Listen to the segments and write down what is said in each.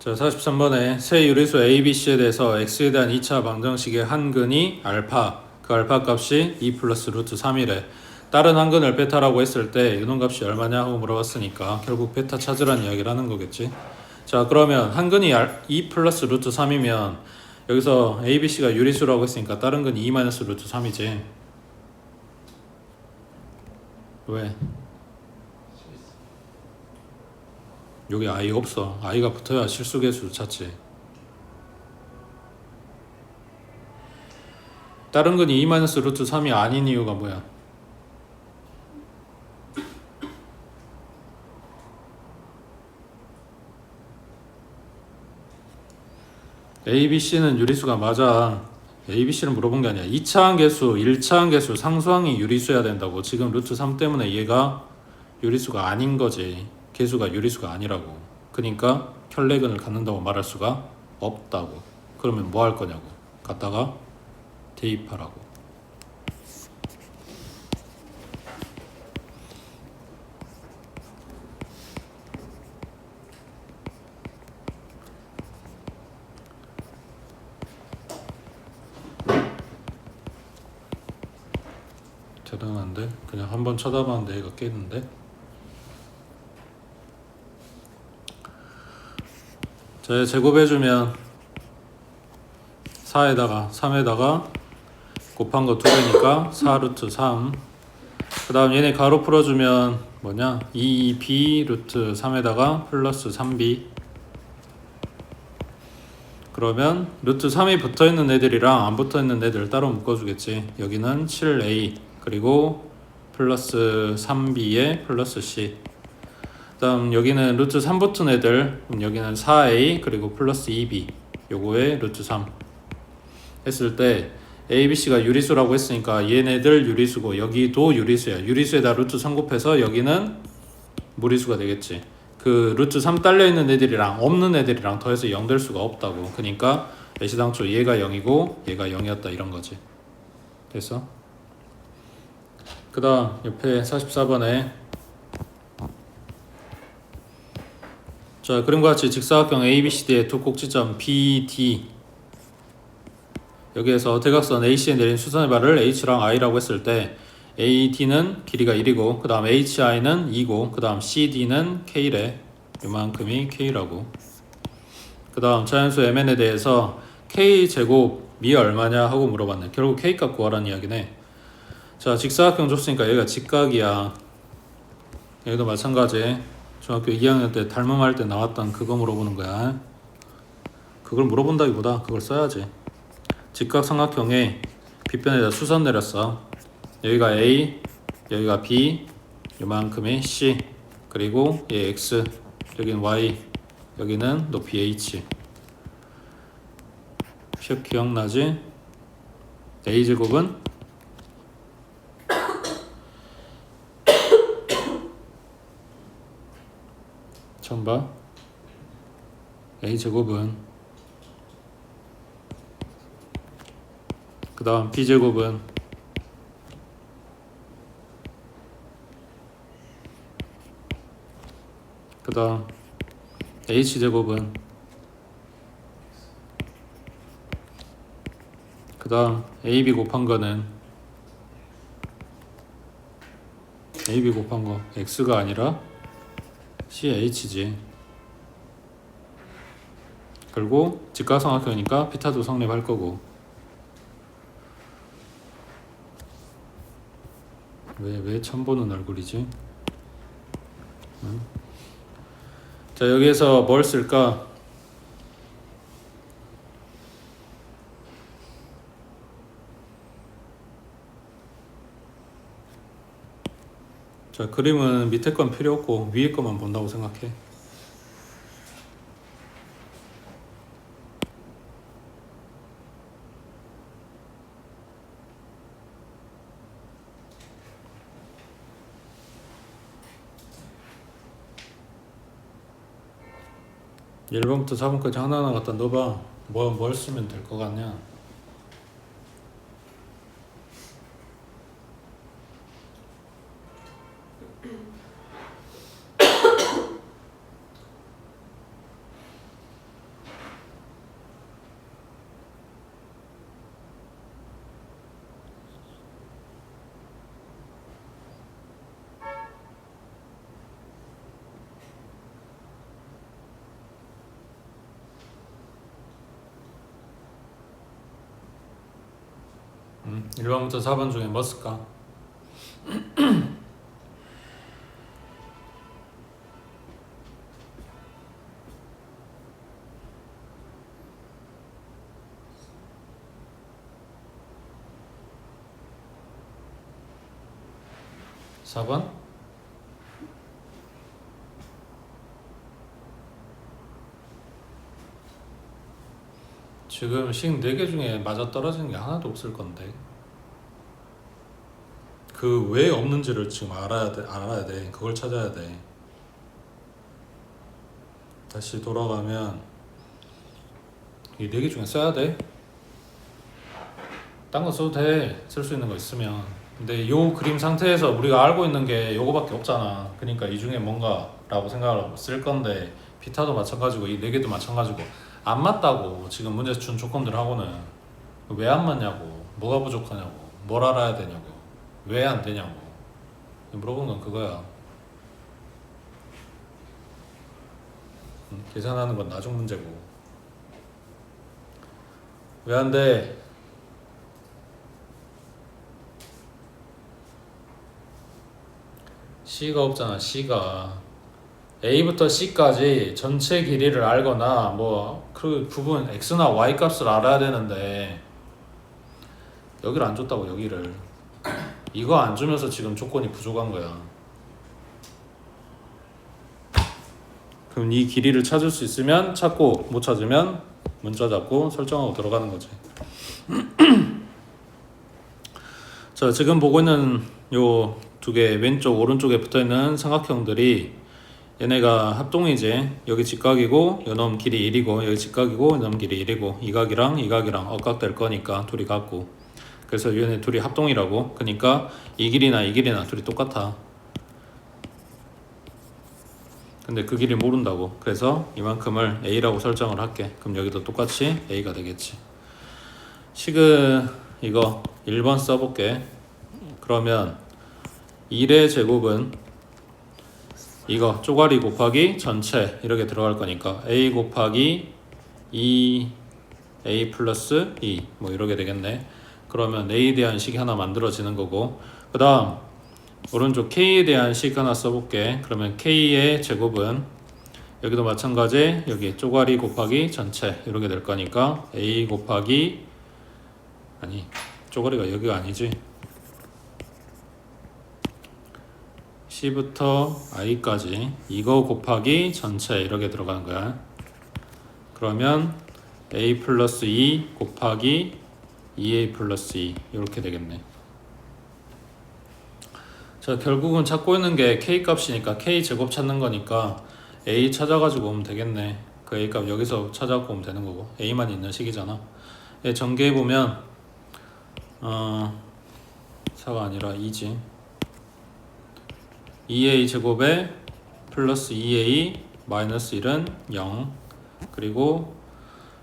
자, 43번에 새 유리수 ABC에 대해서 x에 대한 2차 방정식의 한 근이 알파, 그 알파 값이 2 플러스 루트 3이래. 다른 한 근을 베타라고 했을 때 이놈 값이 얼마냐 하고 물어봤으니까 결국 베타 찾으라는 이야기를 하는 거겠지. 자, 그러면 한 근이 2 플러스 루트 3이면 여기서 ABC가 유리수라고 했으니까 다른 근이 2 마이너스 루트 3이지. 왜? 여기 i 없어. i가 붙어야 실수계수 찾지. 다른 근이 2 마이너스 루트 3이 아닌 이유가 뭐야? ABC는 유리수가 맞아. ABC를 물어본 게 아니야. 2차 항계수, 1차 항계수, 상수항이 유리수여야 된다고. 지금 루트 3 때문에 얘가 유리수가 아닌 거지. 계수가 유리수가 아니라고. 그러니까 혈내근을 갖는다고 말할 수가 없다고. 그러면 뭐 할 거냐고. 갖다가 대입하라고. 대단한데? 그냥 한번 쳐다봤는데 얘가 깼는데? 자, 제곱해주면 4에다가 3에다가 곱한 거 2배니까 4루트 3. 그 다음 얘네 가로 풀어주면 뭐냐? 2b 루트 3에다가 플러스 3b. 그러면 루트 3이 붙어있는 애들이랑 안 붙어있는 애들 따로 묶어주겠지. 여기는 7a 그리고 플러스 3b에 플러스 c. 그 다음 여기는 루트 3 붙은 애들, 여기는 4a 그리고 플러스 2b, 요거에 루트 3 했을 때 ABC가 유리수라고 했으니까 얘네들 유리수고 여기도 유리수야. 유리수에다 루트 3 곱해서 여기는 무리수가 되겠지. 그 루트 3 딸려있는 애들이랑 없는 애들이랑 더해서 0 될 수가 없다고. 그러니까 애시당초 얘가 0이고 얘가 0이었다 이런 거지. 됐어? 그 다음 옆에 44번에 자, 그림과 같이 직사각형 ABCD의 두 꼭지점 BD 여기에서 대각선 AC에 내린 수선의 발을 H랑 I라고 했을 때 AD는 길이가 1이고 그 다음 HI는 2고 그 다음 CD는 K래. 이만큼이 K라고. 그 다음 자연수 MN에 대해서 K제곱이 얼마냐 하고 물어봤네. 결국 K값 구하라는 이야기네. 자, 직사각형 줬으니까 여기가 직각이야. 여기도 마찬가지. 중학교 2학년 때 닮음할 때 나왔던 그거 물어보는 거야. 그걸 물어본다기보다 그걸 써야지. 직각삼각형에 빗변에다 수선 내렸어. 여기가 A, 여기가 B, 요만큼이 C, 그리고 얘 X, 여기는 Y, 여기는 높이 H. 기억나지? A제곱은 처음 봐. A제곱은 그 다음 B제곱은 그 다음 H제곱은 그 다음 AB 곱한 거는 AB 곱한 거 X가 아니라 CH지. 그리고 직각삼각형이니까 피타도 성립할 거고. 왜 처음 보는 얼굴이지? 응? 자, 여기에서 뭘 쓸까? 자, 그림은 밑에 건 필요 없고 위에 것만 본다고 생각해. (1) 번부터 4번까지 하나하나 갖다 넣어봐. 뭘 쓰면 될 것 같냐? 1번부터 4번 중에 뭐 쓸까? 4번? 지금 식 4개 중에 맞아떨어지는 게 하나도 없을 건데 그 왜 없는지를 지금 알아야 돼. 그걸 찾아야 돼. 다시 돌아가면 이 4개 중에 써야 돼. 딴 거 써도 돼. 쓸 수 있는 거 있으면. 근데 요 그림 상태에서 우리가 알고 있는 게 요거밖에 없잖아. 그러니까 이 중에 뭔가라고 생각을 하고 쓸 건데 비타도 마찬가지고 이 4개도 마찬가지고 안 맞다고 지금 문제에서 준 조건들하고는 왜 안 맞냐고, 뭐가 부족하냐고, 뭘 알아야 되냐고, 왜 안 되냐고 물어본 건 그거야. 계산하는 건 나중 문제고. 왜 안 돼? C가 없잖아. C가 A부터 C까지 전체 길이를 알거나 뭐 그 부분 X나 Y 값을 알아야 되는데 여기를 안 줬다고. 여기를 이거 안 주면서 지금 조건이 부족한 거야. 그럼 이 길이를 찾을 수 있으면 찾고 못 찾으면 문자 잡고 설정하고 들어가는 거지. 자, 지금 보고 있는 요 2개 왼쪽 오른쪽에 붙어있는 삼각형들이 얘네가 합동이지. 여기 직각이고 요놈 길이 1이고 여기 직각이고 요놈 길이 1이고 이 각이랑 이 각이랑 억각될 거니까 둘이 같고, 그래서 얘네 둘이 합동이라고. 그러니까 이 길이나 이 길이나 둘이 똑같아. 근데 그 길이 모른다고. 그래서 이만큼을 A라고 설정을 할게. 그럼 여기도 똑같이 A가 되겠지. 식은 이거 1번 써볼게. 그러면 1의 제곱은 이거 쪼가리 곱하기 전체 이렇게 들어갈 거니까 A 곱하기 2A 플러스 2 뭐 이렇게 되겠네. 그러면 A에 대한 식이 하나 만들어지는 거고, 그 다음 오른쪽 K에 대한 식 하나 써볼게. 그러면 K의 제곱은 여기도 마찬가지 여기 쪼가리 곱하기 전체 이렇게 될 거니까 A 곱하기 아니 쪼가리가 여기가 아니지. C부터 I까지 이거 곱하기 전체 이렇게 들어가는 거야. 그러면 A 플러스 2 곱하기 2A 플러스 2 이렇게 되겠네. 자, 결국은 찾고 있는 게 K 값이니까 K 제곱 찾는 거니까 A 찾아가지고 오면 되겠네. 그 A 값 여기서 찾아갖고 오면 되는 거고 A만 있는 식이잖아. 전개해보면 4가 아니라 2지. 2A 제곱에 플러스 2A 마이너스 1은 0. 그리고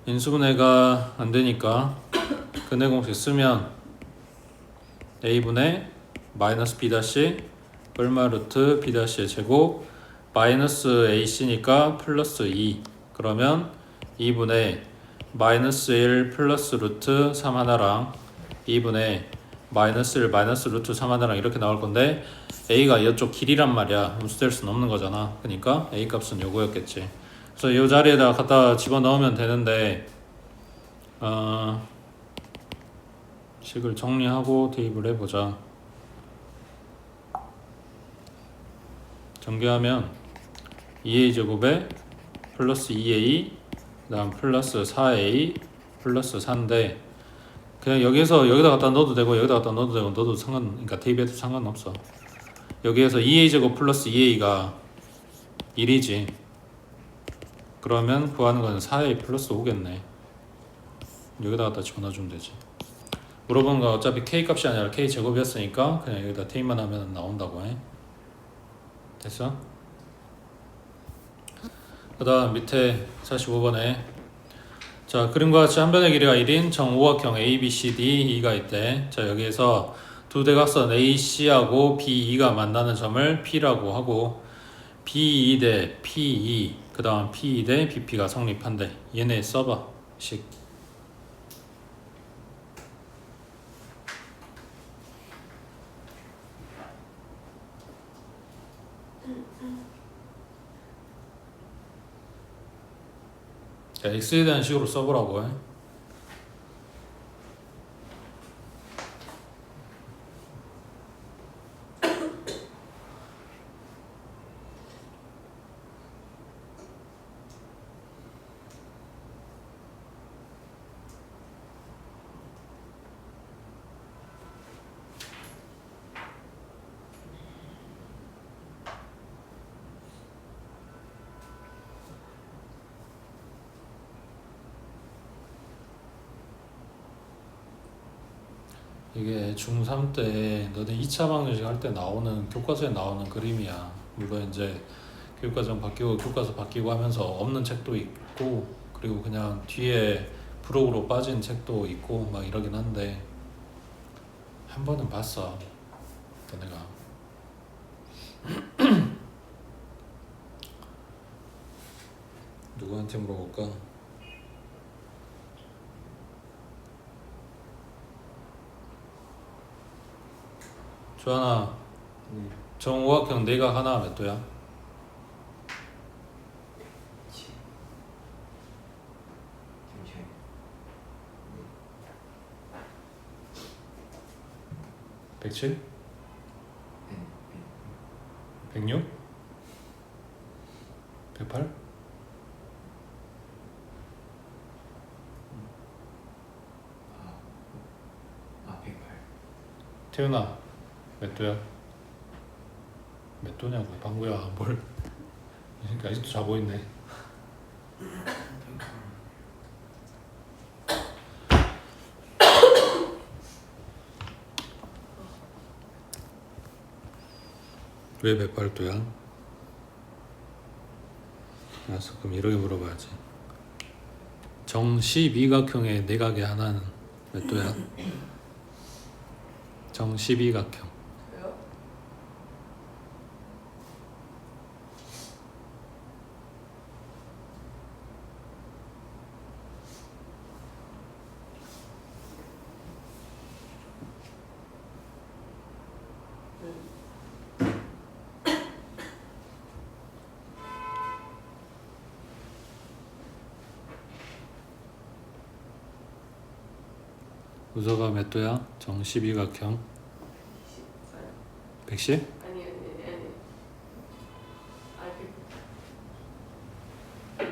인수분해가 안되니까 근해 공식 쓰면 A분의 마이너스 B 다시 얼마 루트 B 다시의 제곱 마이너스 AC니까 플러스 2. 그러면 2분의 마이너스 1 플러스 루트 3 하나랑 2분의 마이너스 1 마이너스 루트 3 하나랑 이렇게 나올 건데 A가 이쪽 길이란 말이야. 음수될 수는 없는 거잖아. 그러니까 A 값은 요거였겠지. 그래서 이 자리에다 갖다 집어넣으면 되는데 식을 정리하고 대입을 해보자. 전개하면 2A 제곱에 플러스 2A 그 다음 플러스 4A 플러스 4인데 그냥 여기다 갖다 넣어도 되고 여기다 갖다 넣어도 되고 넣어도 그러니까 대입해도 상관없어. 여기에서 2A 제곱 플러스 2A가 1이지. 그러면 구하는 건 4A 플러스 5겠네. 여기다 갖다 집어넣어주면 되지. 물어보는 거 어차피 K 값이 아니라 K 제곱이었으니까 그냥 여기다 대입만 하면 나온다고 해. 됐어? 그 다음 밑에 45번에 자, 그림과 같이 한 변의 길이가 1인 정오각형 ABCDE가 있대. 자, 여기에서 두 대각선 AC하고 BE가 만나는 점을 P라고 하고 BE 대 PE 그 다음 PE 대 BP가 성립한대. 얘네 써봐. 식 자, x에 대한 식으로 써보라고 해. 이게 중3 때 너네 2차 방정식 할 때 나오는 교과서에 나오는 그림이야. 물론 이제 교육과정 바뀌고 교과서 바뀌고 하면서 없는 책도 있고 그리고 그냥 뒤에 부록으로 빠진 책도 있고 막 이러긴 한데 한 번은 봤어. 너네가. 누구한테 물어볼까? 조하나, 정오각형 내각 하나 몇 도야? 잠시만요. 107? 네. 106? 108? 아, 108. 태훈아, 몇 도야? 몇 도냐고 방구야. 뭘? 그러니까 아직도 자고 있네. 왜 108도야? 알았어, 그럼 이렇게 물어봐야지. 정12각형의 내각의 하나는 몇 도야? 정12각형. 왜요? 우서가 몇 도야? 정12각형. 110? 아니. 아, 그.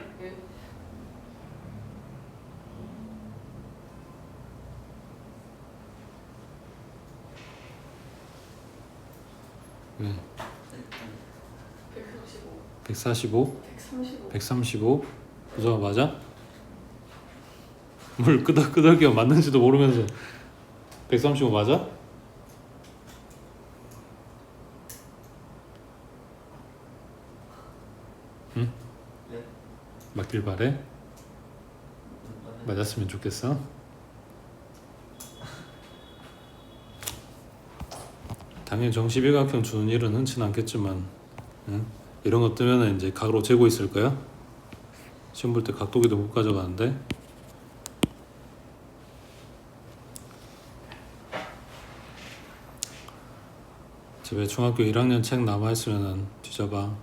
왜? 135. 145? 135. 135? 우서가 맞아? 뭘 끄덕끄덕이가 맞는지도 모르면서 135 맞아? 응? 네. 맞길 바래? 맞았으면 좋겠어. 당연히 정시비각형 주는 일은 흔치는 않겠지만, 응? 이런 거 뜨면은 이제 각으로 재고 있을 거야. 시험 볼 때 각도기도 못 가져가는데. 집에 중학교 1학년 책 남아 있으면은 뒤져봐.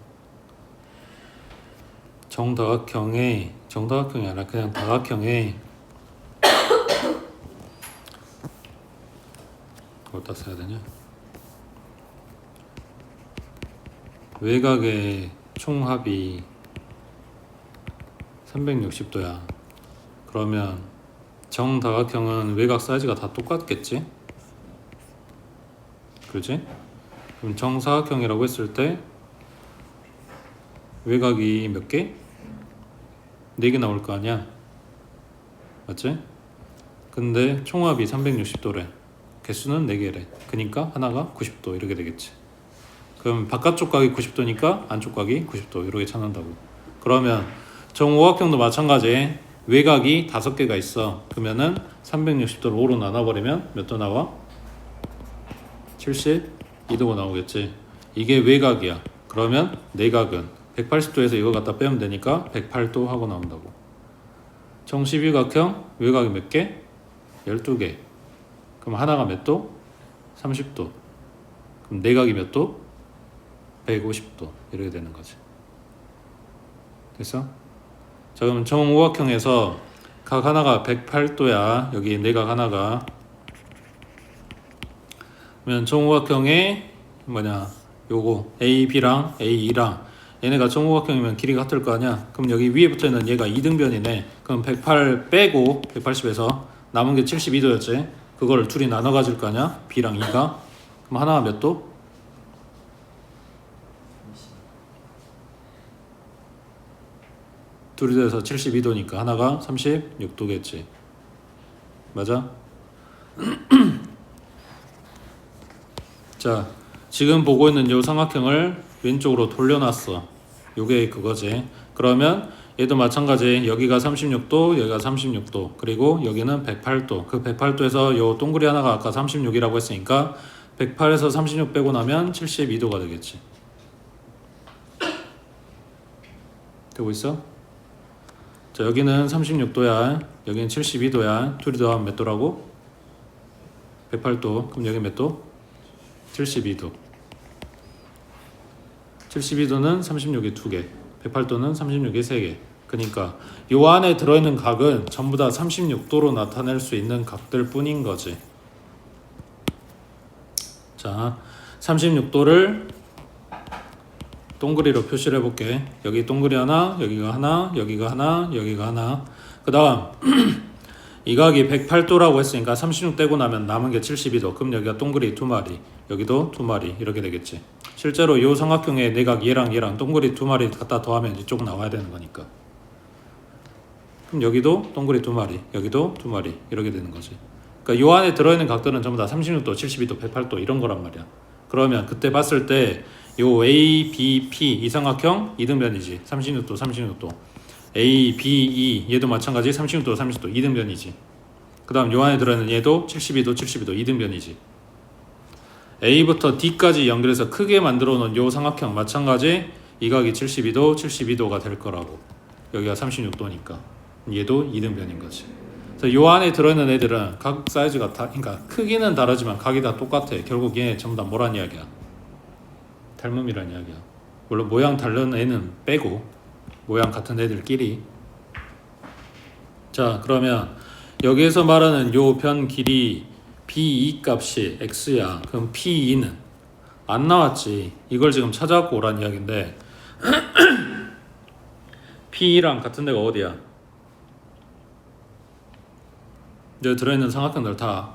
정다각형이 아니라 그냥 다각형에 어디다 써야 되냐? 외곽의 총합이 360도야. 그러면 정다각형은 외곽 사이즈가 다 똑같겠지? 그렇지? 그럼 정사각형이라고 했을 때 외곽이 몇 개? 4개 나올 거 아니야? 맞지? 근데 총합이 360도래. 개수는 4개래. 그니까 하나가 90도 이렇게 되겠지. 그럼 바깥쪽 각이 90도니까 안쪽 각이 90도 이렇게 찾는다고. 그러면 정오각형도 마찬가지. 외곽이 5개가 있어. 그러면은 360도를 5로 나눠버리면 몇 도 나와? 72도가 나오겠지. 이게 외곽이야. 그러면 내각은 180도에서 이거 갖다 빼면 되니까 108도 하고 나온다고. 정시비각형 외곽이 몇 개? 12개. 그럼 하나가 몇 도? 30도. 그럼 내각이 몇 도? 150도. 이렇게 되는 거지. 됐어? 자, 그럼 정오각형에서 각 하나가 108도야. 여기 내각 하나가. 그러면 정오각형의 뭐냐? 요거 A, B랑 A, E랑 얘네가 정오각형이면 길이가 같을 거 아니야. 그럼 여기 위에 붙어 있는 얘가 이등변이네. 그럼 108 빼고 180에서 남은 게 72도였지. 그걸 둘이 나눠 가질 거 아니야. B랑 E가. 그럼 하나가 몇 도? 30. 둘이 돼서 72도니까 하나가 36도겠지. 맞아? 자, 지금 보고 있는 요 삼각형을 왼쪽으로 돌려놨어. 요게 그거지. 그러면 얘도 마찬가지. 여기가 36도, 여기가 36도, 그리고 여기는 108도. 그 108도에서 요 동그리 하나가 아까 36이라고 했으니까 108에서 36 빼고 나면 72도가 되겠지. 되고 있어? 자, 여기는 36도야. 여기는 72도야. 둘이 더하면 몇 도라고? 108도. 그럼 여기 몇 도? 72도. 72도는 36이 2개, 108도는 36이 3개. 그러니까 요 안에 들어있는 각은 전부 다 36도로 나타낼 수 있는 각들 뿐인 거지. 자, 36도를 동그리로 표시를 해볼게. 여기 동그리 하나, 여기가 하나, 여기가 하나, 여기가 하나. 그 다음 이 각이 108도라고 했으니까 36 떼고 나면 남은 게 72도. 그럼 여기가 동그리 2마리, 여기도 2마리 이렇게 되겠지. 실제로 이 삼각형의 내각 얘랑 얘랑 동그리 2마리 갖다 더하면 이쪽 나와야 되는 거니까. 그럼 여기도 동그리 2마리, 여기도 2마리 이렇게 되는 거지. 그러니까 요 안에 들어있는 각들은 전부 다 36도, 72도, 108도 이런 거란 말이야. 그러면 그때 봤을 때 요 A, B, P 이 삼각형 이등변이지. 36도, 36도. A, B, E 얘도 마찬가지 36도, 30도 이등변이지. 그 다음 요 안에 들어있는 얘도 72도, 72도 이등변이지. A부터 D까지 연결해서 크게 만들어 놓은 요 삼각형 마찬가지 이 각이 72도, 72도가 될 거라고. 여기가 36도니까 얘도 이등변인 거지. 그래서 요 안에 들어있는 애들은 각 사이즈가 다, 그러니까 크기는 다르지만 각이 다 똑같아. 결국 얘 전부 다 뭐란 이야기야? 닮음이란 이야기야. 물론 모양 다른 애는 빼고 모양 같은 애들끼리. 자, 그러면 여기에서 말하는 요 변 길이 B2 값이 x야. 그럼 P2는 안 나왔지. 이걸 지금 찾아갖고 오란 이야기인데 P2랑 같은 데가 어디야? 여기 들어있는 삼각형들 다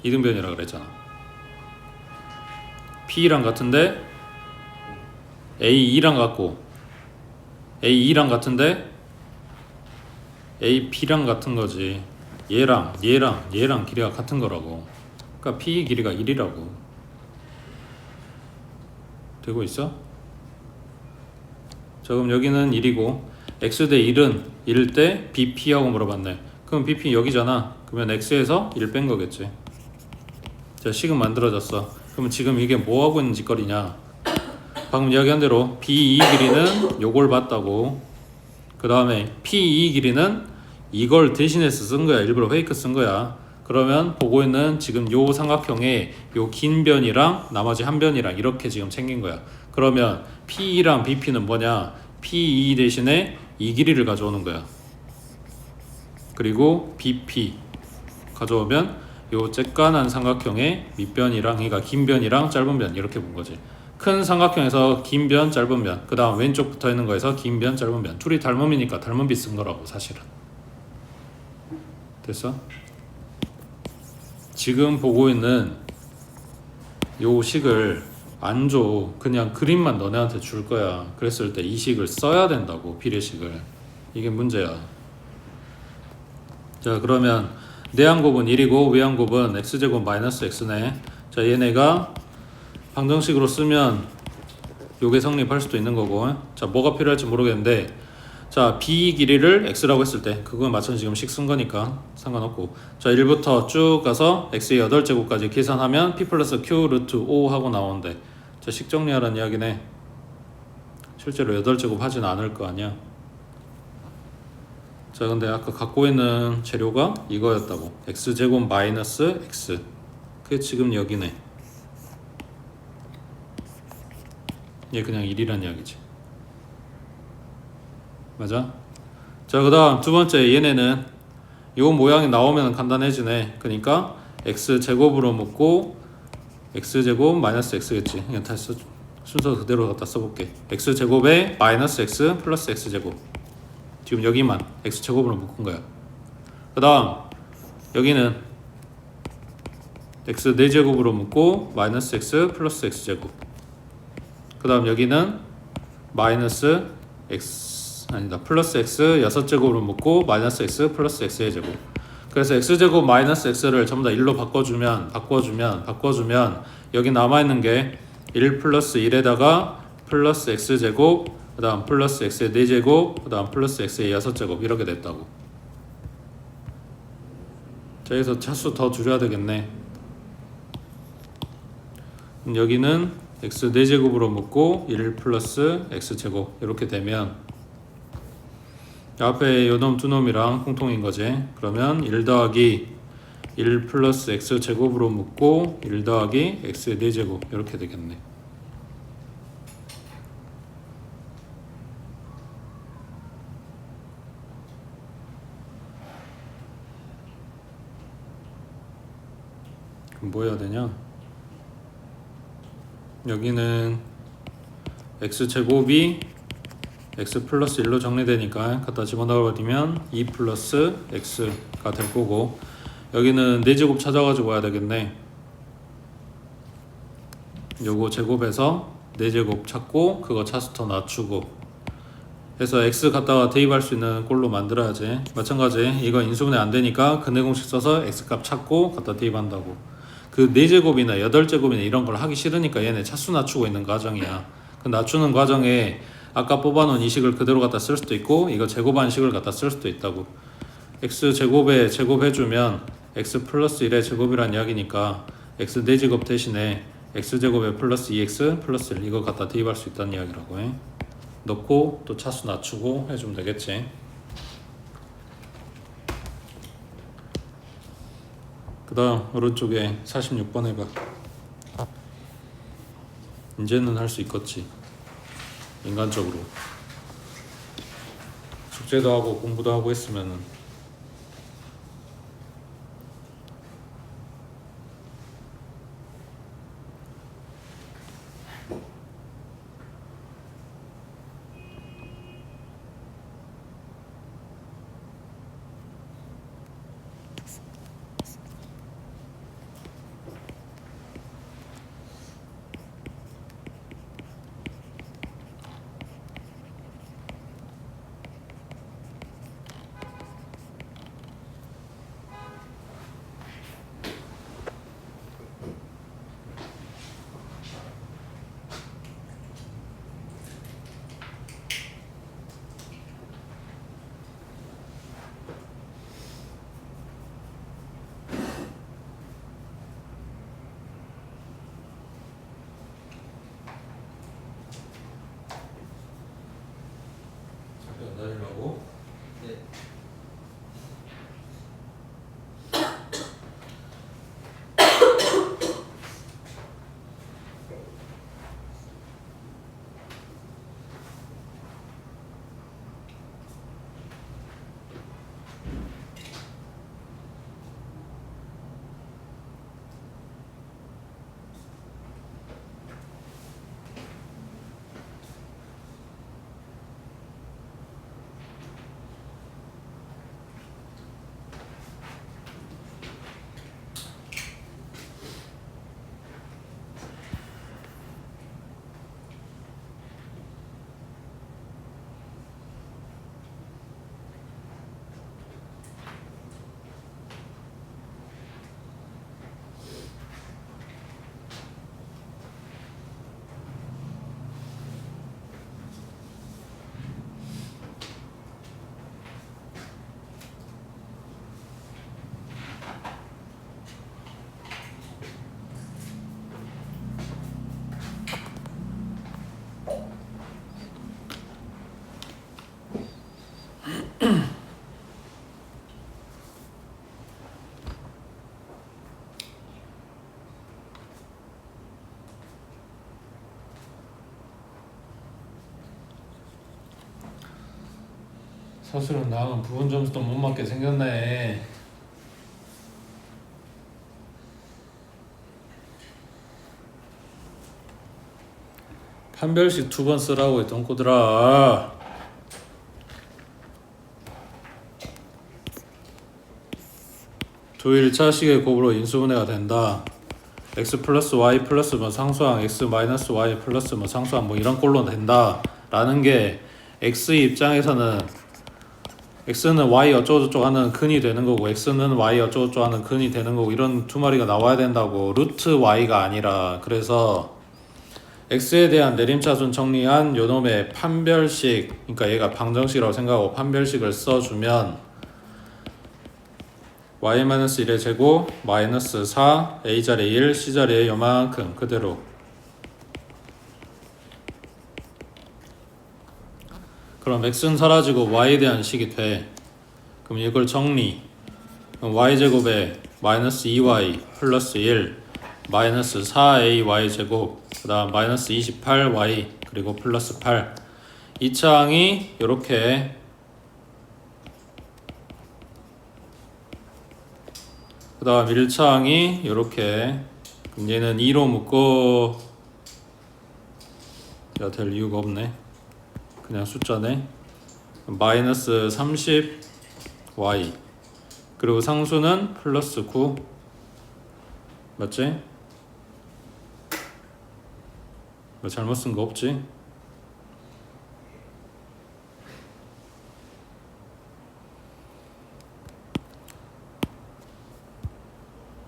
이등변이라 그랬잖아. P랑 같은데 A2랑 같고 A2랑 같은데 AP랑 같은 거지. 얘랑 길이가 같은 거라고. 그러니까 P 길이가 1이라고. 되고 있어? 자, 그럼 여기는 1이고 X 대 1은 1일 때 BP하고 물어봤네. 그럼 BP 여기잖아. 그러면 X에서 1 뺀 거겠지. 자, 식은 만들어졌어. 그럼 지금 이게 뭐 하고 있는 짓거리냐? 방금 이야기한 대로 B2 길이는 요걸 봤다고. 그 다음에 P2 길이는 이걸 대신해서 쓴 거야. 일부러 페이크 쓴 거야. 그러면 보고 있는 지금 요 삼각형에 요 긴 변이랑 나머지 한 변이랑 이렇게 지금 생긴 거야. 그러면 P2랑 BP는 뭐냐? P2 대신에 이 길이를 가져오는 거야. 그리고 BP 가져오면 요 쬐깐한 삼각형의 밑변이랑, 그러니까 긴 변이랑 짧은 변 이렇게 본 거지. 큰 삼각형에서 긴 변, 짧은 변, 그 다음 왼쪽 붙어 있는 거에서 긴 변, 짧은 변. 둘이 닮음이니까 닮음비 쓴 거라고 사실은. 됐어? 지금 보고 있는 요 식을 안 줘. 그냥 그림만 너네한테 줄 거야. 그랬을 때 이 식을 써야 된다고, 비례식을. 이게 문제야. 자, 그러면 내항곱은 1이고 외항곱은 x제곱 마이너스 x네. 자, 얘네가 방정식으로 쓰면 요게 성립할 수도 있는 거고. 자, 뭐가 필요할지 모르겠는데, 자, b 길이를 x라고 했을 때 그건 마찬가지 지금 식 쓴 거니까 상관없고. 자, 1부터 쭉 가서 x의 8제곱까지 계산하면 p 플러스 q 루트 5 하고 나오는데, 자, 식 정리하라는 이야기네. 실제로 8제곱 하진 않을 거 아니야. 자, 근데 아까 갖고 있는 재료가 이거였다고. x제곱 마이너스 x. 그게 지금 여기네. 얘 그냥 1이란 이야기지. 맞아? 자, 그 다음 두 번째 얘네는 요 모양이 나오면 간단해지네. 그러니까 x제곱으로 묶고 x제곱 마이너스 x겠지. 그냥 다시 순서 그대로 갖다 써볼게. x제곱에 마이너스 x 플러스 x제곱. 지금 여기만 x제곱으로 묶은 거야. 그 다음 여기는 x 4제곱으로 묶고 마이너스 x 플러스 x제곱. 그 다음 여기는 마이너스 x 아니다 플러스 x 6제곱으로 묶고 마이너스 x 플러스 x의 제곱. 그래서 x제곱 마이너스 x를 전부 다 1로 바꿔주면 여기 남아있는 게 1 플러스 1에다가 플러스 x제곱 그 다음 플러스 x의 4제곱 그 다음 플러스 x의 6제곱 이렇게 됐다고. 자, 여기서 차수 더 줄여야 되겠네. 여기는 x 4제곱으로 묶고 1 플러스 x제곱 이렇게 되면 앞에 요놈 두 놈이랑 공통인 거지. 그러면 1 더하기 1 플러스 x제곱으로 묶고 1 더하기 x의 4제곱 이렇게 되겠네. 그럼 뭐 해야 되냐? 여기는 x제곱이 x 플러스 1로 정리되니까 갖다 집어넣어버리면 2 플러스 x가 될 거고, 여기는 4제곱 찾아가지고 와야 되겠네. 요거 제곱해서 4제곱 찾고 그거 차수 더 낮추고 해서 x 갖다가 대입할 수 있는 꼴로 만들어야지. 마찬가지 이거 인수분해 안 되니까 근해 공식 써서 x 값 찾고 갖다 대입한다고. 그 4제곱이나 8제곱이나 이런 걸 하기 싫으니까 얘네 차수 낮추고 있는 과정이야. 그 낮추는 과정에 아까 뽑아놓은 이 식을 그대로 갖다 쓸 수도 있고 이거 제곱한 식을 갖다 쓸 수도 있다고. x 제곱에 제곱해주면 x 플러스 1의 제곱이란 이야기니까 x 4제곱 대신에 x 제곱에 플러스 2x 플러스 1 이거 갖다 대입할 수 있다는 이야기라고 해. 넣고 또 차수 낮추고 해주면 되겠지. 그 다음 오른쪽에 46번 해봐. 이제는 할 수 있겠지. 인간적으로 숙제도 하고 공부도 하고 했으면은. 사실은 나는 부분 점수도 못 맞게 생겼네. 판별식 2번 쓰라고 했던 꼬들아. 두 1차식의 곱으로 인수분해가 된다. x 플러스 y 플러스 뭐 상수항 x 마이너스 y 플러스 뭐 상수항 뭐 이런 꼴로 된다 라는 게 x 입장에서는 x는 y 어쩌고저쩌고 하는 근이 되는 거고 x는 y 어쩌고저쩌고 하는 근이 되는 거고 이런 두 마리가 나와야 된다고. 루트 y가 아니라. 그래서 x에 대한 내림차순 정리한 요놈의 판별식, 그러니까 얘가 방정식이라고 생각하고 판별식을 써주면 y-1의 제곱 마이너스 4 a자리에 1 c자리에 요만큼 그대로. 그럼 x는 사라지고 y에 대한 식이 돼. 그럼 이걸 정리. 그럼 y제곱에 마이너스 2y 플러스 1 마이너스 4ay 제곱 그 다음 마이너스 28y 그리고 플러스 8. 2차항이 요렇게 그 다음 1차항이 요렇게. 그럼 얘는 2로 묶어 야 될 이유가 없네. 그냥 숫자네. 마이너스 30y 그리고 상수는 플러스 9 맞지? 뭐 잘못 쓴 거 없지?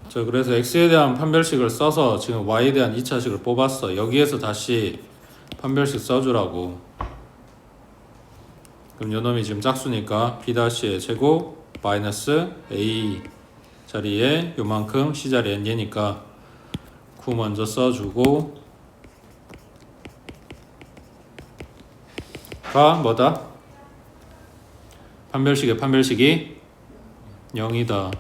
자, 그래서 x에 대한 판별식을 써서 지금 y에 대한 2차식을 뽑았어. 여기에서 다시 판별식 써주라고. 그럼 요놈이 지금 짝수니까 b'의 제곱 마이너스 a 자리에 요만큼 c 자리엔 얘니까 9 먼저 써주고 가 뭐다? 판별식의 판별식이 0이다.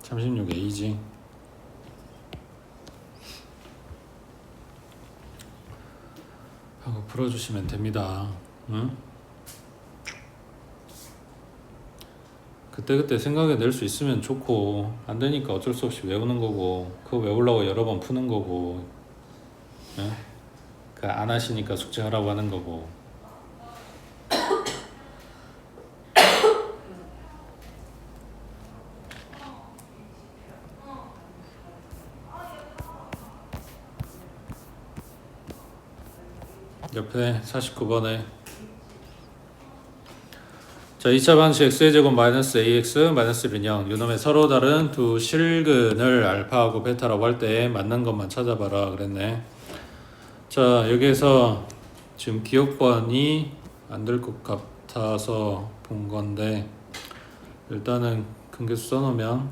(36에 2지) 하고 풀어주시면 됩니다. 응? 그때그때 생각해 낼 수 있으면 좋고 안 되니까 어쩔 수 없이 외우는 거고 그거 외우려고 여러 번 푸는 거고 응? 그 안 하시니까 숙제하라고 하는 거고. 옆에 49번에 자 2차 방식 x의 제곱 마이너스 ax 마이너스 1은 0 요놈의 서로 다른 두 실근을 알파하고 베타라고 할 때 맞는 것만 찾아봐라 그랬네. 자 여기에서 지금 기억번이 안 될 것 같아서 본 건데 일단은 근계수 써놓으면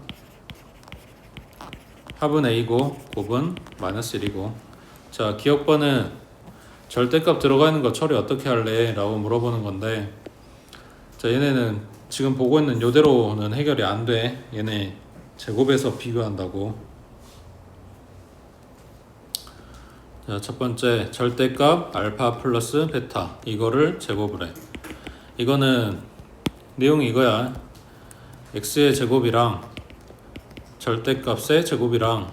합은 a고 곱은 마이너스 1이고 자 기억번은 절대값 들어가 있는 거 처리 어떻게 할래? 라고 물어보는 건데 자 얘네는 지금 보고 있는 요대로는 해결이 안 돼. 얘네 제곱해서 비교한다고. 자 첫 번째 절대값 알파 플러스 베타 이거를 제곱을 해. 이거는 내용이 이거야. x의 제곱이랑 절대값의 제곱이랑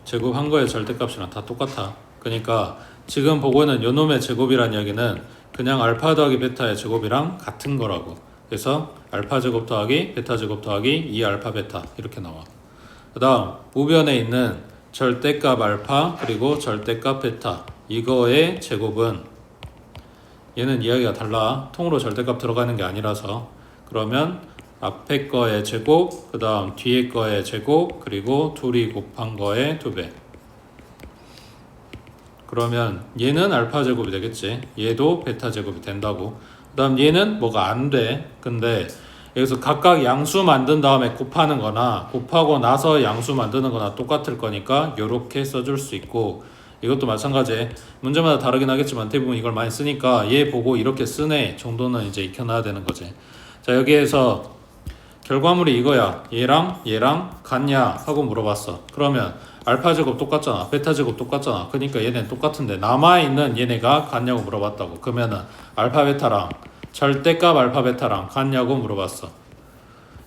제곱한 거의 절대값이랑 다 똑같아. 그러니까 지금 보고 있는 요놈의 제곱이란 이야기는 그냥 알파 더하기 베타의 제곱이랑 같은 거라고. 그래서 알파 제곱 더하기 베타 제곱 더하기 2알파 베타 이렇게 나와. 그 다음 우변에 있는 절대값 알파 그리고 절대값 베타 이거의 제곱은 얘는 이야기가 달라. 통으로 절대값 들어가는 게 아니라서. 그러면 앞에 거의 제곱 그 다음 뒤에 거의 제곱 그리고 둘이 곱한 거의 2배. 그러면 얘는 알파 제곱이 되겠지. 얘도 베타 제곱이 된다고. 그 다음 얘는 뭐가 안 돼. 근데 여기서 각각 양수 만든 다음에 곱하는 거나 곱하고 나서 양수 만드는 거나 똑같을 거니까 요렇게 써줄 수 있고 이것도 마찬가지. 문제마다 다르긴 하겠지만 대부분 이걸 많이 쓰니까 얘 보고 이렇게 쓰네 정도는 이제 익혀놔야 되는 거지. 자, 여기에서 결과물이 이거야. 얘랑 같냐 하고 물어봤어. 그러면 알파 제곱 똑같잖아. 베타 제곱 똑같잖아. 그러니까 얘네는 똑같은데 남아있는 얘네가 같냐고 물어봤다고. 그러면은 알파 베타랑 절대값 알파 베타랑 같냐고 물어봤어.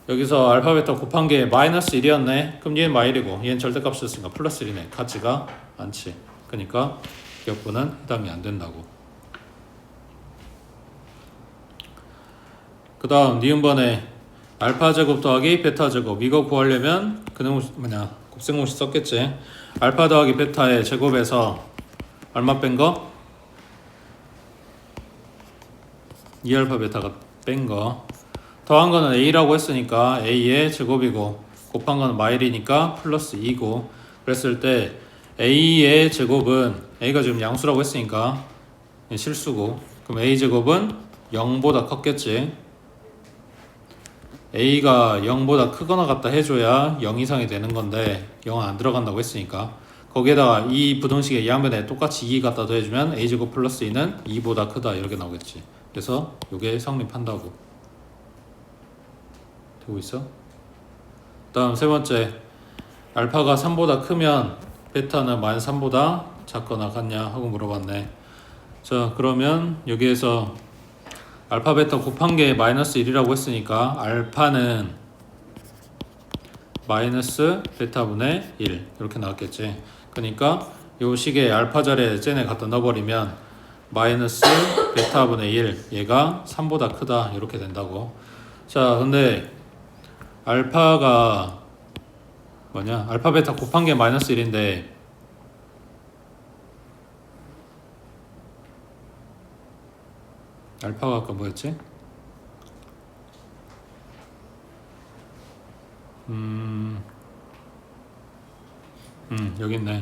여기서 알파 베타 곱한 게 마이너스 1이었네. 그럼 얘는 마일이고 얘는 절대값이었으니까 플러스 1이네. 같지가 않지. 그러니까 기억분은 해당이 안 된다고. 그 다음 니은번에 알파 제곱 더하기 베타 제곱 이거 구하려면 곱셈공식 썼겠지. 알파 더하기 베타의 제곱에서 얼마 뺀 거? 2알파 베타가 뺀 거. 더한 거는 a라고 했으니까 a의 제곱이고 곱한 거는 마일이니까 플러스 2고 그랬을 때 a의 제곱은 a가 지금 양수라고 했으니까 실수고 그럼 a 제곱은 0보다 컸겠지. a가 0보다 크거나 같다 해줘야 0 이상이 되는 건데 0은 안 들어간다고 했으니까 거기에다가 이 부등식의 양변에 똑같이 2 갖다 더해주면 a제곱 플러스 2는 2보다 크다 이렇게 나오겠지. 그래서 이게 성립한다고. 되고 있어? 다음 세 번째 알파가 3보다 크면 베타는 마이너스 3보다 작거나 같냐 하고 물어봤네. 자 그러면 여기에서 알파 베타 곱한 게 마이너스 1이라고 했으니까 알파는 마이너스 베타분의 1 이렇게 나왔겠지. 그러니까 요 식에 알파 자리에 쟤네 갖다 넣어버리면 마이너스 베타분의 1 얘가 3보다 크다 이렇게 된다고. 자 근데 알파가 뭐냐 알파 베타 곱한 게 마이너스 1인데 알파가 아까 뭐였지? 여기 있네.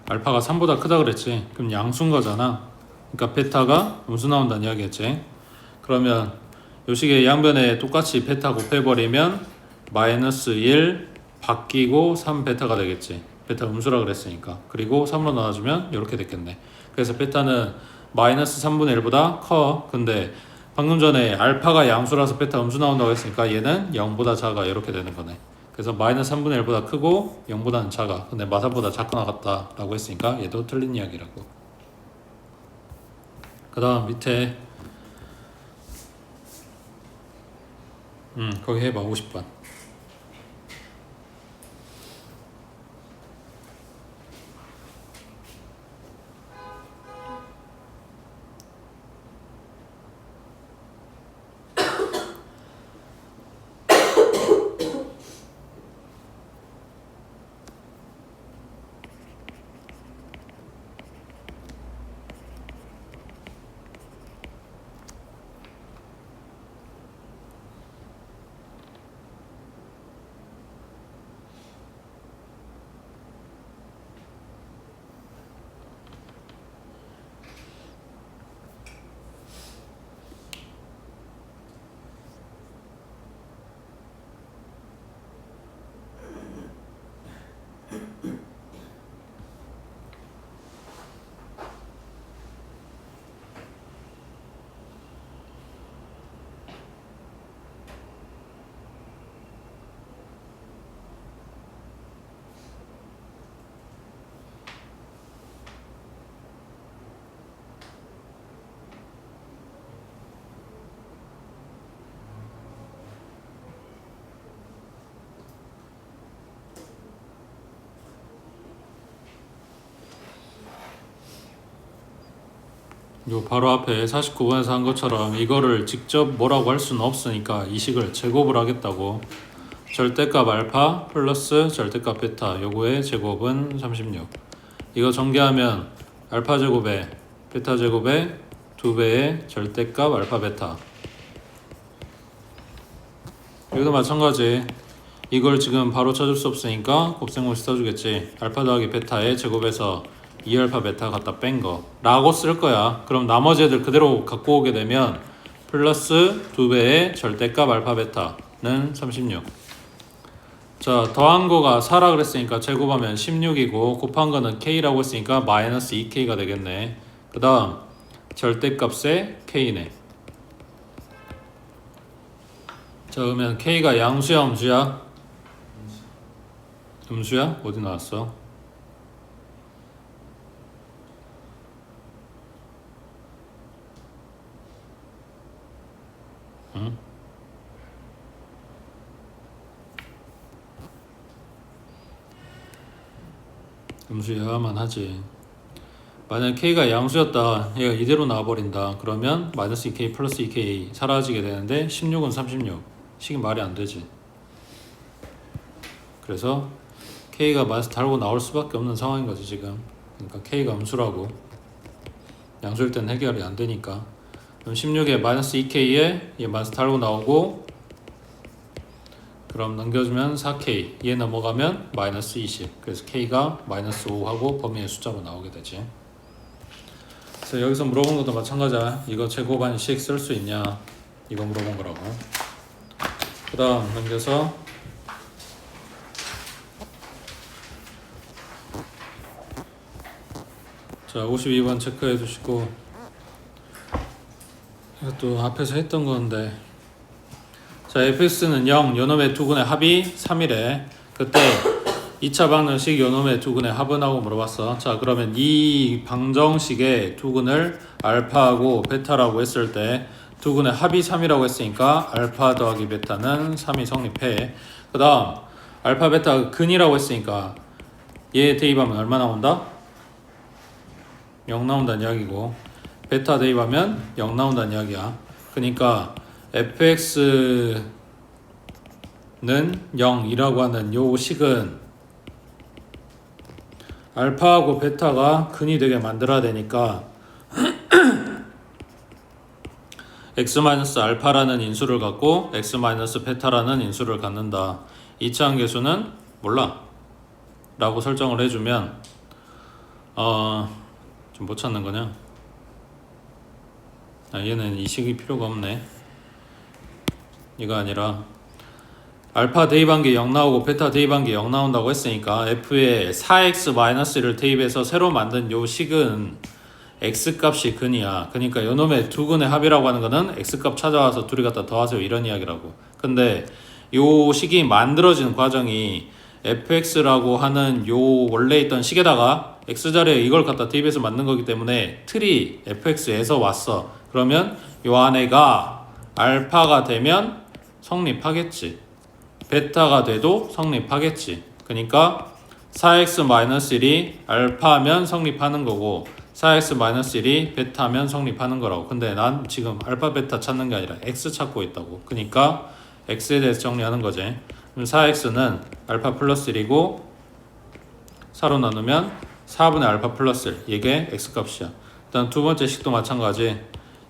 알파가 3보다 크다 그랬지. 그럼 양수인 거잖아. 그러니까 베타가 음수 나온다는 이야기겠지. 그러면 요 식의 양변에 똑같이 베타 곱해버리면 마이너스 1 바뀌고 3 베타가 되겠지. 베타 음수라 그랬으니까. 그리고 3으로 나눠주면 이렇게 됐겠네. 그래서 베타는 마이너스 3분의 1보다 커. 근데 방금 전에 알파가 양수라서 베타 음수 나온다고 했으니까 얘는 0보다 작아 이렇게 되는 거네. 그래서 마이너스 3분의 1보다 크고 0보다는 작아. 근데 마사보다 작거나 같다 라고 했으니까 얘도 틀린 이야기라고. 그 다음 밑에 거기 해봐 50번. 요 바로 앞에 49번에서 한 것처럼 이거를 직접 뭐라고 할 수는 없으니까 이 식을 제곱을 하겠다고. 절대값 알파 플러스 절대값 베타 요거의 제곱은 36. 이거 전개하면 알파 제곱에 베타 제곱에 2배의 절대값 알파 베타. 여기도 마찬가지. 이걸 지금 바로 찾을 수 없으니까 곱셈공식 써주겠지. 알파 더하기 베타의 제곱에서 2알파 베타 갖다 뺀 거 라고 쓸 거야. 그럼 나머지 애들 그대로 갖고 오게 되면 플러스 2배의 절대값 알파 베타는 36. 자 더한 거가 4라 그랬으니까 제곱하면 16이고 곱한 거는 k라고 했으니까 마이너스 2k가 되겠네. 그 다음 절대값의 k네. 자, 그러면 K가 양수야, 음수야? 음수야? 어디 나왔어? 응? 음수여야만 하지. 만약 K가 양수였다, 얘가 이대로 나와버린다. 그러면 마이너스 2K 플러스 2K 사라지게 되는데 16은 36. 식이 말이 안 되지. 그래서 K가 마이너스 달고 나올 수밖에 없는 상황인 거지 지금. 그러니까 K가 음수라고. 양수일 땐 해결이 안 되니까. 그럼 16에 마이너스 2K에 얘 마이너스 달고 나오고, 그럼 넘겨주면 4K, 얘 넘어가면 마이너스 20. 그래서 K가 마이너스 5하고 범위의 숫자로 나오게 되지. 그래서 여기서 물어본 것도 마찬가지야. 이거 제곱안식 쓸 수 있냐, 이거 물어본 거라고. 그 다음 넘겨서 자 52번 체크해 주시고, 이것도 앞에서 했던 건데, 자 fx는 0, 요놈의 두근의 합이 3이래. 그때 2차 방정식 요놈의 두근의 합은 하고 물어봤어. 자 그러면 이 방정식의 두근을 알파하고 베타라고 했을 때 두근의 합이 3이라고 했으니까 알파 더하기 베타는 3이 성립해. 그 다음 알파 베타 근이라고 했으니까 얘 대입하면 얼마 나온다? 0 나온다는 이야기고, 베타 대입하면 0 나온다는 이야기야. 그러니까 fx는 0이라고 하는 요 식은 알파하고 베타가 근이 되게 만들어야 되니까 x-알파라는 인수를 갖고 x-베타라는 인수를 갖는다. 이차원 계수는 몰라 라고 설정을 해주면 좀 못 찾는 거냐? 얘는 이 식이 필요가 없네. 이거 아니라 알파 대입한 게 0 나오고 베타 대입한 게 0 나온다고 했으니까 f에 4x-를 대입해서 새로 만든 요 식은 x값이 근이야. 그러니까 요놈의 두 근의 합이라고 하는 거는 x값 찾아와서 둘이 갖다 더하세요 이런 이야기라고. 근데 요 식이 만들어지는 과정이 fx라고 하는 요 원래 있던 식에다가 x자리에 이걸 갖다 대입해서 만든 거기 때문에 틀이 fx에서 왔어. 그러면 요 안에가 알파가 되면 성립하겠지, 베타가 돼도 성립하겠지. 그러니까 4x-1이 알파면 성립하는 거고 4x-1이 베타면 성립하는 거라고. 근데 난 지금 알파 베타 찾는 게 아니라 x 찾고 있다고. 그러니까 x에 대해서 정리하는 거지. 그럼 4x는 알파 플러스 1이고 4로 나누면 4분의 알파 플러스 1, 이게 x값이야. 일단 두 번째 식도 마찬가지.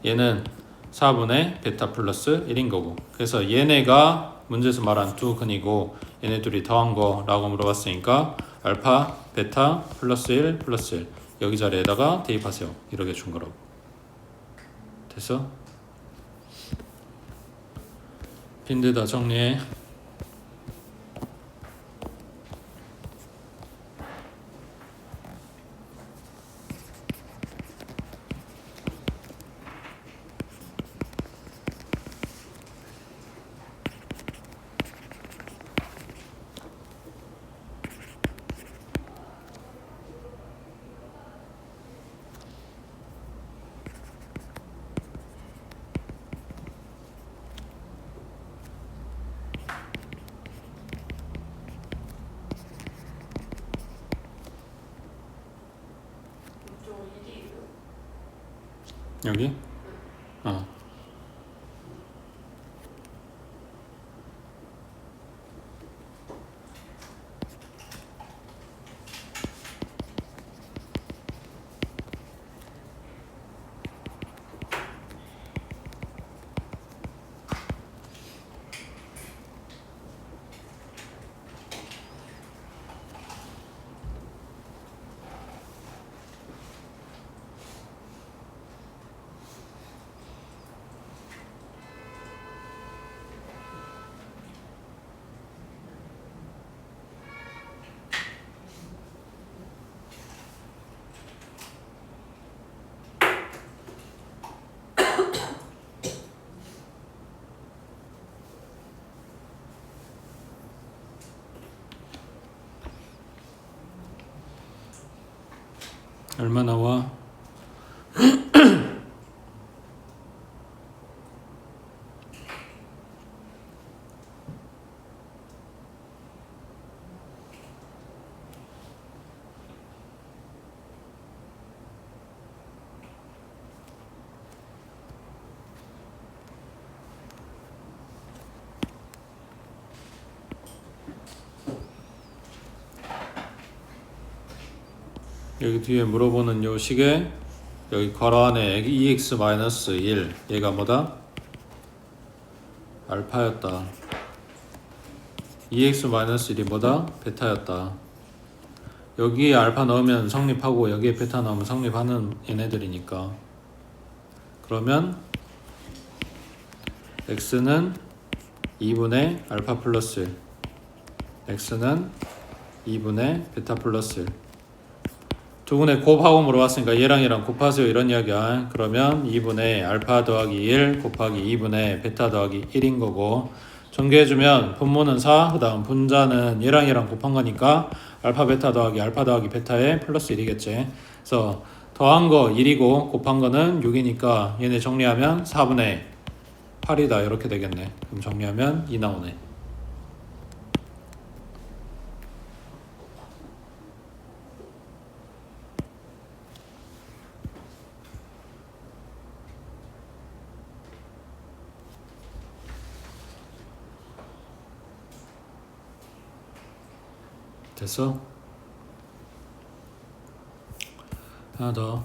얘는 4분의 베타 플러스 1인 거고. 그래서 얘네가 문제에서 말한 두 근이고 얘네 둘이 더한 거라고 물어봤으니까 알파 베타 플러스 1 플러스 1 여기 자리에다가 대입하세요 이렇게 준 거라고. 됐어? 빈대다 정리해. 여기? 얼마 나와? 여기 뒤에 물어보는 요 식에 여기 괄호 안에 2x-1 얘가 뭐다? 알파였다. 2x-1이 뭐다? 베타였다. 여기에 알파 넣으면 성립하고 여기에 베타 넣으면 성립하는 얘네들이니까. 그러면 x는 2분의 알파 플러스 1, x는 2분의 베타 플러스 1. 두 분의 곱하고 물어봤으니까 얘랑 얘랑 곱하세요 이런 이야기야. 그러면 2분의 알파 더하기 1 곱하기 2분의 베타 더하기 1인 거고, 전개해주면 분모는 4, 그 다음 분자는 얘랑 얘랑 곱한 거니까 알파 베타 더하기 알파 더하기 베타의 플러스 1이겠지. 그래서 더한 거 1이고 곱한 거는 6이니까 얘네 정리하면 4분의 8이다 이렇게 되겠네. 그럼 정리하면 2 나오네. 됐어? 하나 더.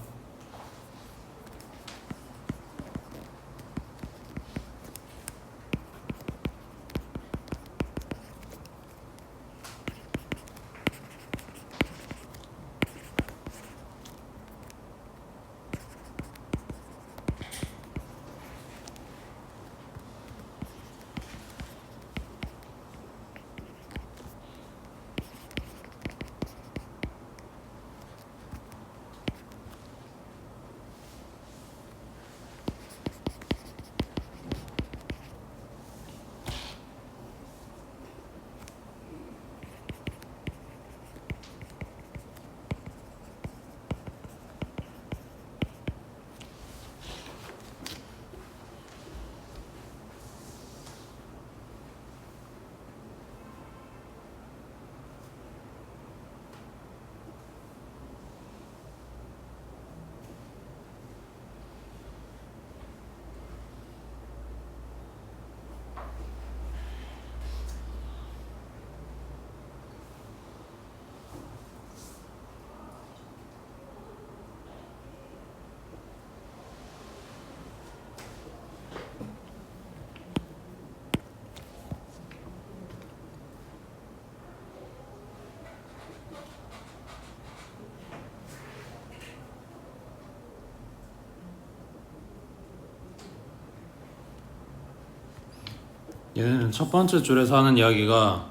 얘는 첫 번째 줄에서 하는 이야기가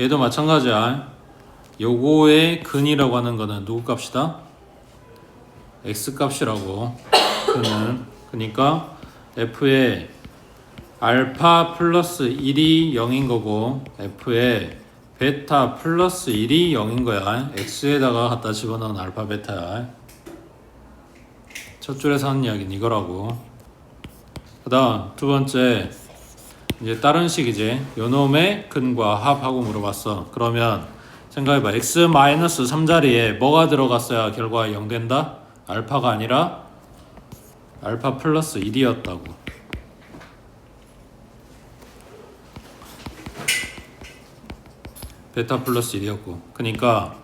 얘도 마찬가지야. 요거의 근이라고 하는 거는 누구 값이다? x 값이라고. 근은 그러니까 f의 알파 플러스 1이 0인 거고 f의 베타 플러스 1이 0인 거야. x에다가 갖다 집어넣은 알파 베타야. 첫 줄에서 하는 이야기는 이거라고. 그 다음 두 번째 이제 다른 식이지. 요놈의 근과 합하고 물어봤어. 그러면 생각해봐. x-3자리에 뭐가 들어갔어야 결과가 0 된다? 알파가 아니라 알파 플러스 1이었다고. 베타 플러스 1이었고. 그러니까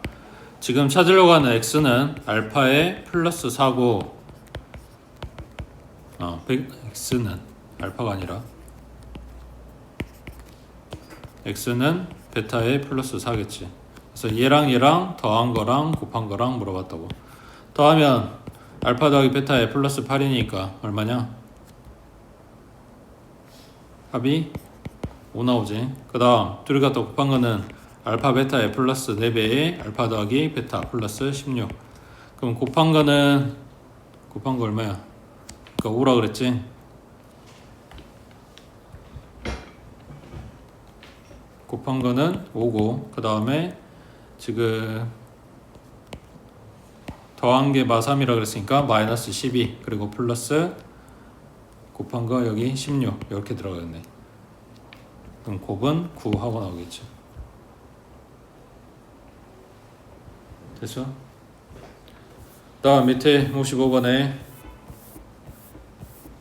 지금 찾으려고 하는 x는 알파의 플러스 4고 x는 알파가 아니라 x는 베타의 플러스 4겠지. 그래서 얘랑 얘랑 더한 거랑 곱한 거랑 물어봤다고. 더하면 알파 더하기 베타의 플러스 8이니까 얼마냐? 합이 5 나오지. 그 다음 둘이 갖다 곱한 거는 알파 베타의 플러스 4배의 알파 더하기 베타 플러스 16. 그럼 곱한 거 얼마야? 그러니까 5라 그랬지. 곱한 거는 5고 그 다음에 지금 더한 게 마3이라 그랬으니까 마이너스 12 그리고 플러스 곱한 거 여기 16 이렇게 들어가겠네. 그럼 곱은 9 하고 나오겠죠. 됐어? 다음 밑에 55번에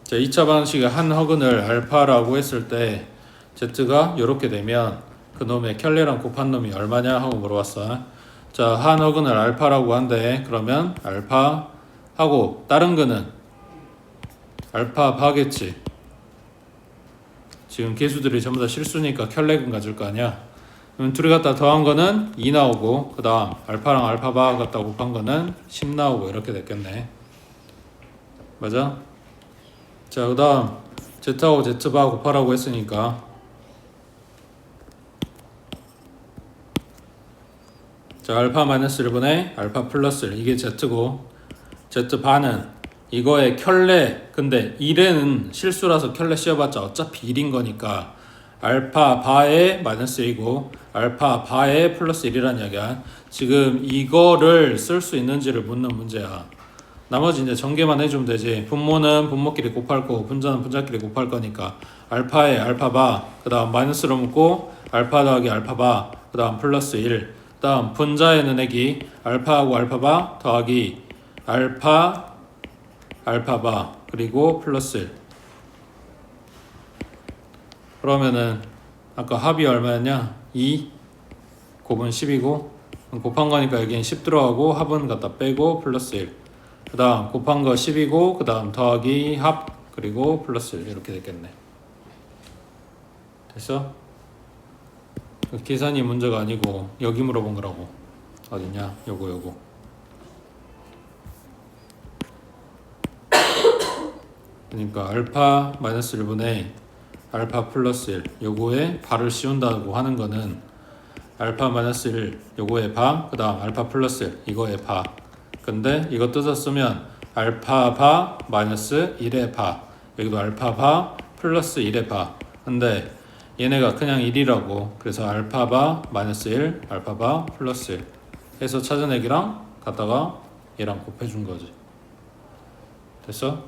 자 2차 방식의 한 허근을 알파라고 했을 때 Z가 이렇게 되면 그놈의 켤레랑 곱한 놈이 얼마냐 하고 물어봤어. 자 한 허근을 알파라고 한대. 그러면 알파 하고 다른 거는 알파 바겠지. 지금 개수들이 전부 다 실수니까 켤레근 가질 거 아니야. 그럼 둘이 갖다 더한 거는 2 나오고 그 다음 알파랑 알파바 갖다 곱한 거는 10 나오고 이렇게 됐겠네. 맞아? 자 그 다음 Z하고 Z바 곱하라고 했으니까 자 알파 마이너스 1분의 알파 플러스 1 이게 Z고 Z바는 이거의 켤레 근데 1에는 실수라서 켤레 씌워봤자 어차피 1인 거니까 알파 바에 마이너스 1이고 알파 바에 플러스 1이란 이야기야. 지금 이거를 쓸 수 있는지를 묻는 문제야. 나머지 이제 전개만 해주면 되지. 분모는 분모끼리 곱할 거고 분자는 분자끼리 곱할 거니까 알파에 알파바 그 다음 마이너스로 묶고 알파 더하기 알파바 그 다음 플러스 1 그 다음 분자에는 애기 알파하고 알파바 더하기 알파 알파바 그리고 플러스 1 그러면은 아까 합이 얼마였냐? 2 곱은 10이고 곱한 거니까 여기는 10 들어가고 합은 갖다 빼고 플러스 1 그 다음 곱한 거 10이고 그 다음 더하기 합 그리고 플러스 1 이렇게 됐겠네. 됐어? 계산이 문제가 아니고 여기 물어본 거라고. 어딨냐? 요거 그러니까 알파 마이너스 1분의 알파 플러스 1 요거에 바를 씌운다고 하는 거는 알파 마이너스 1 요거에 바 그 다음 알파 플러스 1 이거에 바 근데 이거 뜯어 쓰면 알파 바 마이너스 1의 바 여기도 알파 바 플러스 1의 바 근데 얘네가 그냥 1이라고 그래서 알파 바 마이너스 1 알파 바 플러스 1 해서 찾은 애기랑 갖다가 얘랑 곱해준 거지. 됐어?